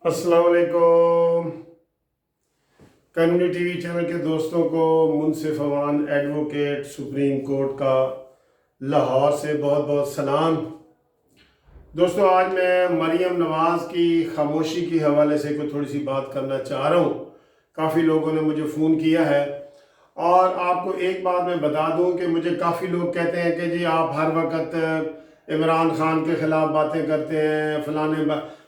अस्सलाम वालेकुम। Community TV channel के दोस्तों को मुनसिफ अवान एडवोकेट सुप्रीम कोर्ट का लाहौर से बहुत बहुत सलाम। दोस्तों, आज मैं मरियम नवाज़ की खामोशी के हवाले से कोई थोड़ी सी बात करना चाह रहा हूँ। काफ़ी लोगों ने मुझे फ़ोन किया है और आपको एक बात मैं बता दूं कि मुझे काफ़ी लोग कहते हैं कि जी आप हर वक्त इमरान खान के ख़िलाफ़ बातें करते हैं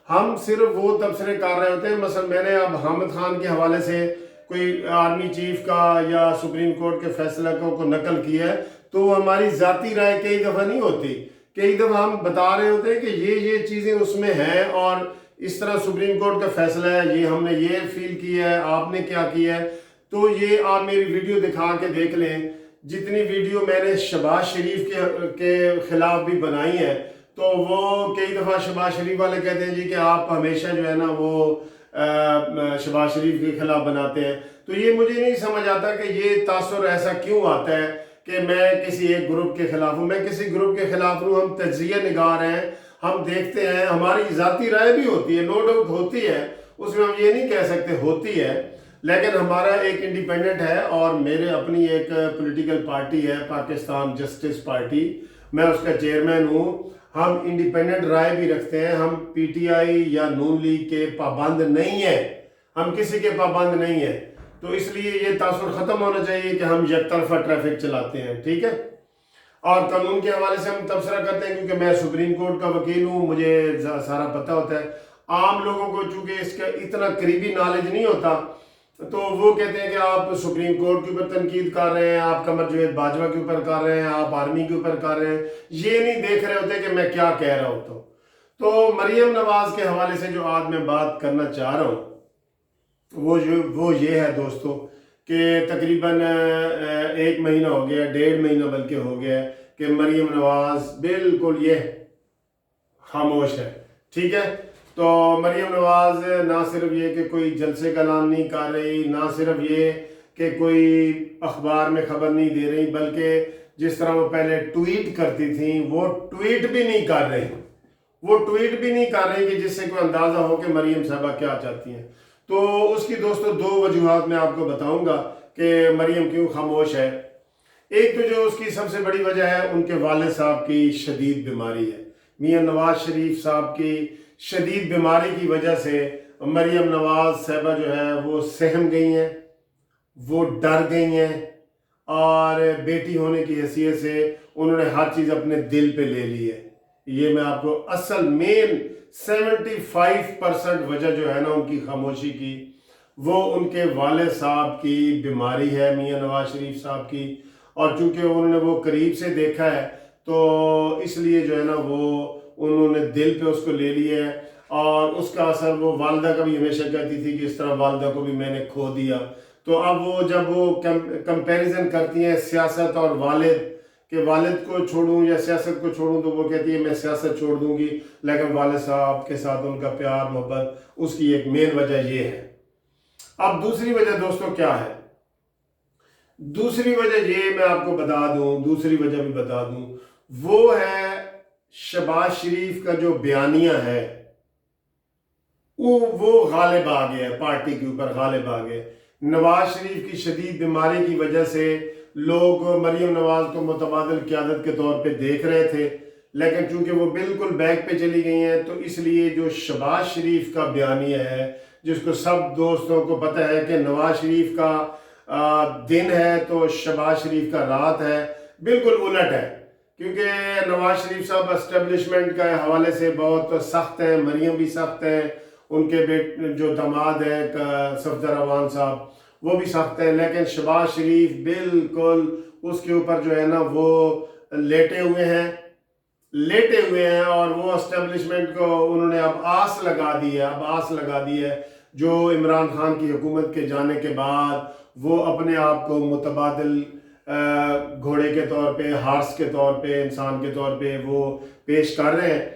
हम सिर्फ वो तबसरे कर रहे होते हैं। मसलन मैंने अब हामिद खान के हवाले से कोई आर्मी चीफ का या सुप्रीम कोर्ट के फैसला को नकल किया है, तो वो हमारी ज़ाती राय कई दफ़ा नहीं होती। कई दफ़ा हम बता रहे होते हैं कि ये चीज़ें उसमें हैं और इस तरह सुप्रीम कोर्ट का फैसला है, ये हमने ये फील किया है, आपने क्या किया है। तो ये आप मेरी वीडियो दिखा के देख लें। जितनी वीडियो मैंने शहबाज शरीफ के ख़िलाफ़ भी बनाई है, तो वो कई दफ़ा शहबाज शरीफ वाले कहते हैं जी कि आप हमेशा जो है ना वो शहबाज शरीफ के ख़िलाफ़ बनाते हैं। तो ये मुझे नहीं समझ आता कि ये तासुर ऐसा क्यों आता है कि मैं किसी एक ग्रुप के ख़िलाफ़ हूँ। मैं किसी ग्रुप के ख़िलाफ़ हूँ, हम तज्ज़िया निगार हैं, हम देखते हैं, हमारी ज़ाती राय भी होती है, नो डाउट होती है, उसमें हम ये नहीं कह सकते होती है, लेकिन हमारा एक इंडिपेंडेंट है और मेरे अपनी एक पॉलिटिकल पार्टी है पाकिस्तान जस्टिस पार्टी, मैं उसका चेयरमैन हूँ। हम इंडिपेंडेंट राय भी रखते हैं, हम पीटीआई या नून लीग के पाबंद नहीं है, हम किसी के पाबंद नहीं है। तो इसलिए ये तासुर ख़त्म होना चाहिए कि हम यकतरफा ट्रैफिक चलाते हैं, ठीक है। और कानून के हवाले से हम तबसरा करते हैं क्योंकि मैं सुप्रीम कोर्ट का वकील हूँ, मुझे सारा पता होता है। आम लोगों को चूँकि इसका इतना करीबी नॉलेज नहीं होता, तो वो कहते हैं कि आप सुप्रीम कोर्ट के ऊपर तनकीद कर रहे हैं, आप कमर जावेद बाजवा के ऊपर कर रहे हैं, आप आर्मी के ऊपर कर रहे हैं, ये नहीं देख रहे होते कि मैं क्या कह रहा होता हूँ। तो मरियम नवाज़ के हवाले से जो आज मैं बात करना चाह रहा हूँ वो ये है दोस्तों कि तकरीबन 1 महीना हो गया, 1.5 महीना बल्कि हो गया कि मरियम नवाज़ बिल्कुल ये खामोश है, ठीक है। तो मरियम नवाज़ ना सिर्फ ये कि कोई जलसे का ऐलान नहीं कर रही, ना सिर्फ ये कि कोई अखबार में खबर नहीं दे रही, बल्कि जिस तरह वो पहले ट्वीट करती थी वो ट्वीट भी नहीं कर रही, वो ट्वीट भी नहीं कर रही कि जिससे कोई अंदाज़ा हो कि मरियम साहबा क्या चाहती हैं। तो उसकी दोस्तों 2 वजूहात मैं आपको बताऊंगा कि मरियम क्यों खामोश है। एक तो जो उसकी सबसे बड़ी वजह है, उनके वालिद साहब की शदीद बीमारी है। मियाँ नवाज शरीफ साहब की शदीद बीमारी की वजह से मरियम नवाज साहबा जो है वो सहम गई हैं, वो डर गई हैं और बेटी होने की हैसियत से उन्होंने हर चीज़ अपने दिल पे ले ली है। ये मैं आपको असल मेन 75% वजह जो है ना उनकी खामोशी की, वो उनके वालिद साहब की बीमारी है, मियाँ नवाज शरीफ साहब की। और चूँकि उन्होंने वो करीब से देखा है तो इसलिए जो है ना वो उन्होंने दिल पे उसको ले लिया है और उसका असर वो वालदा का भी हमेशा कहती थी कि इस तरह वालदा को भी मैंने खो दिया। तो अब वो जब वो कंपैरिजन करती हैं सियासत और वालिद कि वालिद को छोड़ूं या सियासत को छोड़ूं, तो वो कहती है मैं सियासत छोड़ दूंगी, लेकिन वालिद साहब के साथ उनका प्यार मोहब्बत, उसकी एक मेन वजह ये है। अब दूसरी वजह दोस्तों क्या है? दूसरी वजह ये मैं आपको बता दूं, दूसरी वजह भी बता दूं, वो है शहबाज शरीफ का जो बयानिया है वो गालिब आ गया, पार्टी के ऊपर गालिब आ गया। नवाज शरीफ की शदीद बीमारी की वजह से लोग मरियम नवाज को मुतबादिल क़यादत के तौर पे देख रहे थे, लेकिन चूंकि वो बिल्कुल बैक पे चली गई हैं, तो इसलिए जो शहबाज शरीफ का बयानिया है, जिसको सब दोस्तों को पता है कि नवाज शरीफ का दिन है तो शहबाज शरीफ का रात है, बिल्कुल उलट है। क्योंकि नवाज शरीफ साहब एस्टेब्लिशमेंट के हवाले से बहुत सख्त हैं, मरियम भी सख्त हैं, उनके जो दामाद है सफदर अवान साहब वो भी सख्त है, लेकिन शहबाज शरीफ बिल्कुल उसके ऊपर जो है ना वो लेटे हुए हैं और वो एस्टेब्लिशमेंट को उन्होंने अब आस लगा दी है। जो इमरान खान की हुकूमत के जाने के बाद वो अपने आप को मुतबादिल घोड़े के तौर पे, हार्स के तौर पे, इंसान के तौर पे वो पेश कर रहे हैं।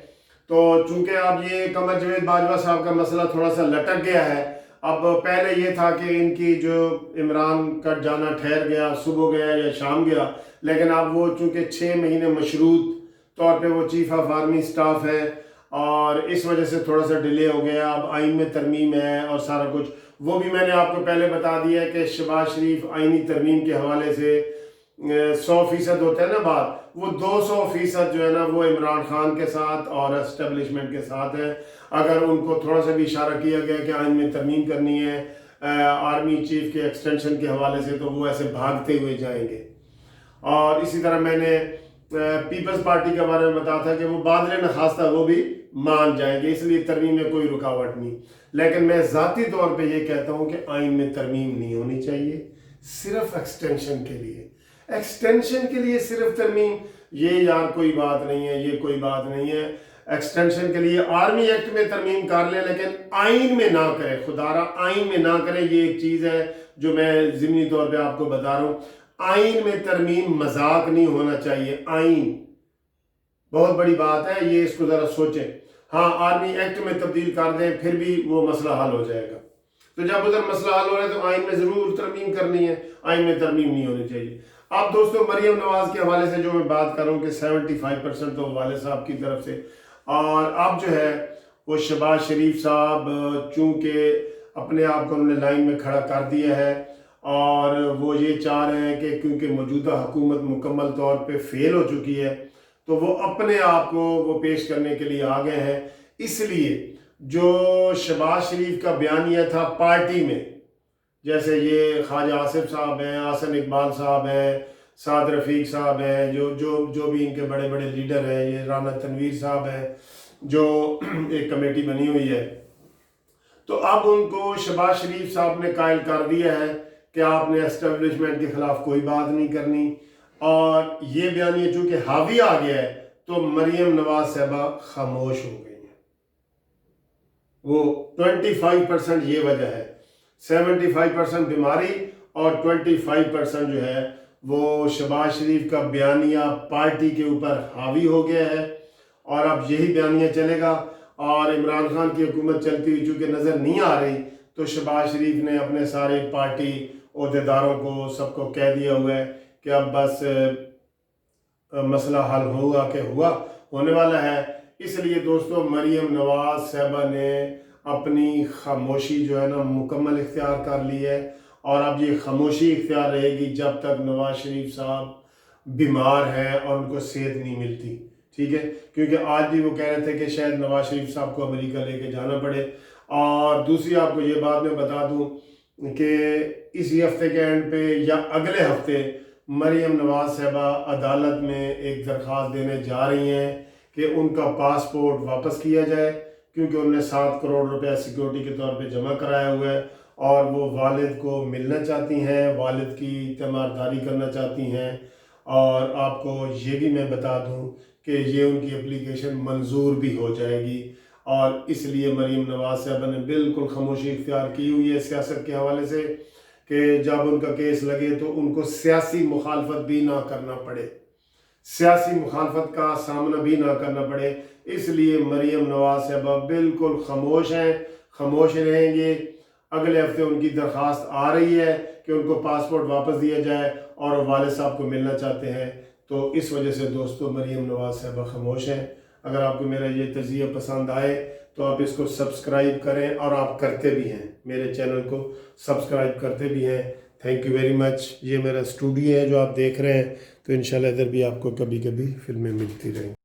तो चूंकि अब ये कमर जावेद बाजवा साहब का मसला थोड़ा सा लटक गया है। अब पहले ये था कि इनकी जो इमरान का जाना ठहर गया, सुबह गया या शाम गया, लेकिन अब वो चूंकि 6 महीने मशरूत तौर पे वो चीफ ऑफ आर्मी स्टाफ है, اور اس وجہ سے تھوڑا سا ڈیلے ہو گیا. اب آئین میں ترمیم ہے اور سارا کچھ وہ بھی میں نے آپ کو پہلے بتا دیا ہے کہ شہباز شریف آئینی ترمیم کے حوالے سے 100% ہوتا ہے نا بات, وہ 200% جو ہے نا وہ عمران خان کے ساتھ اور اسٹیبلشمنٹ کے ساتھ ہے. اگر ان کو تھوڑا سا بھی اشارہ کیا گیا کہ آئین میں ترمیم کرنی ہے آرمی چیف کے ایکسٹینشن کے حوالے سے, تو وہ ایسے بھاگتے ہوئے جائیں گے. اور اسی طرح میں نے پیپلز پارٹی کے بارے میں بتایا تھا کہ وہ بادل نخواستہ وہ بھی مان جائیں گے, اس لیے ترمیم میں کوئی رکاوٹ نہیں. لیکن میں ذاتی طور پہ یہ کہتا ہوں کہ آئین میں ترمیم نہیں ہونی چاہیے, صرف ایکسٹینشن کے لیے. ایکسٹینشن کے لیے صرف ترمیم, یہ یار کوئی بات نہیں ہے, یہ کوئی بات نہیں ہے. ایکسٹینشن کے لیے آرمی ایکٹ میں ترمیم کر لیں لیکن آئین میں نہ کریں, خدارہ آئین میں نہ کریں. یہ ایک چیز ہے جو میں ضمنی طور پہ آپ کو بتا رہا ہوں. آئین میں ترمیم مذاق نہیں ہونا چاہیے. آئین بہت بڑی بات ہے, یہ اس کو ذرا سوچیں. ہاں آرمی ایکٹ میں تبدیل کر دیں پھر بھی وہ مسئلہ حل ہو جائے گا. تو جب ادھر مسئلہ حل ہو رہا ہے تو آئین میں ضرور ترمیم کرنی ہے, آئین میں ترمیم نہیں ہونی چاہیے. اب دوستو مریم نواز کے حوالے سے جو میں بات کر رہا ہوں کہ 75% تو والد صاحب کی طرف سے, اور اب جو ہے وہ شہباز شریف صاحب چونکہ اپنے آپ کو انہوں نے لائن میں کھڑا کر دیا ہے اور وہ یہ چاہ رہے ہیں کہ کیونکہ موجودہ حکومت مکمل طور پہ فیل ہو چکی ہے تو وہ اپنے آپ کو وہ پیش کرنے کے لیے آ گئے ہیں. اس لیے جو شہباز شریف کا بیانیہ تھا پارٹی میں, جیسے یہ خواجہ آصف صاحب ہیں, حسن اقبال صاحب ہیں, سعد رفیق صاحب ہیں, جو بھی ان کے بڑے بڑے لیڈر ہیں, یہ رانا تنویر صاحب ہیں جو ایک کمیٹی بنی ہوئی ہے, تو اب ان کو شہباز شریف صاحب نے قائل کر دیا ہے کہ آپ نے اسٹیبلشمنٹ کے خلاف کوئی بات نہیں کرنی. اور یہ بیانیہ چونکہ حاوی آ گیا ہے تو مریم نواز صاحبہ خاموش ہو گئی ہیں. وہ 25% یہ وجہ ہے, 75% بیماری اور 25% جو ہے وہ شہباز شریف کا بیانیہ پارٹی کے اوپر حاوی ہو گیا ہے. اور اب یہی بیانیہ چلے گا, اور عمران خان کی حکومت چلتی ہوئی چونکہ نظر نہیں آ رہی تو شہباز شریف نے اپنے سارے پارٹی عہدیداروں کو سب کو کہہ دیا ہوا ہے کہ اب بس مسئلہ حل ہوگا کہ ہونے والا ہے. اس لیے دوستو مریم نواز صاحبہ نے اپنی خاموشی جو ہے نا مکمل اختیار کر لی ہے, اور اب یہ خاموشی اختیار رہے گی جب تک نواز شریف صاحب بیمار ہیں اور ان کو صحت نہیں ملتی. ٹھیک ہے, کیونکہ آج بھی وہ کہہ رہے تھے کہ شاید نواز شریف صاحب کو امریکہ لے کے جانا پڑے. اور دوسری آپ کو یہ بات میں بتا دوں کہ اسی ہفتے کے اینڈ پہ یا اگلے ہفتے مریم نواز صاحبہ عدالت میں ایک درخواست دینے جا رہی ہیں کہ ان کا پاسپورٹ واپس کیا جائے, کیونکہ انہوں نے 7 کروڑ روپے سیکیورٹی کے طور پہ جمع کرایا ہوا ہے اور وہ والد کو ملنا چاہتی ہیں, والد کی تیمارداری کرنا چاہتی ہیں. اور آپ کو یہ بھی میں بتا دوں کہ یہ ان کی اپلیکیشن منظور بھی ہو جائے گی, اور اس لیے مریم نواز صاحبہ نے بالکل خاموشی اختیار کی ہوئی ہے سیاست کے حوالے سے کہ جب ان کا کیس لگے تو ان کو سیاسی مخالفت بھی نہ کرنا پڑے, سیاسی مخالفت کا سامنا بھی نہ کرنا پڑے. اس لیے مریم نواز صاحبہ بالکل خاموش ہیں, خاموش رہیں گے. اگلے ہفتے ان کی درخواست آ رہی ہے کہ ان کو پاسپورٹ واپس دیا جائے اور والد صاحب کو ملنا چاہتے ہیں. تو اس وجہ سے دوستو مریم نواز صاحبہ خاموش ہیں. اگر آپ کو میرا یہ تجزیہ پسند آئے تو آپ اس کو سبسکرائب کریں, اور آپ کرتے بھی ہیں, میرے چینل کو سبسکرائب کرتے بھی ہیں. Thank you very much. یہ میرا اسٹوڈیو ہے جو آپ دیکھ رہے ہیں, تو انشاءاللہ ادھر بھی آپ کو کبھی کبھی فلمیں ملتی رہیں.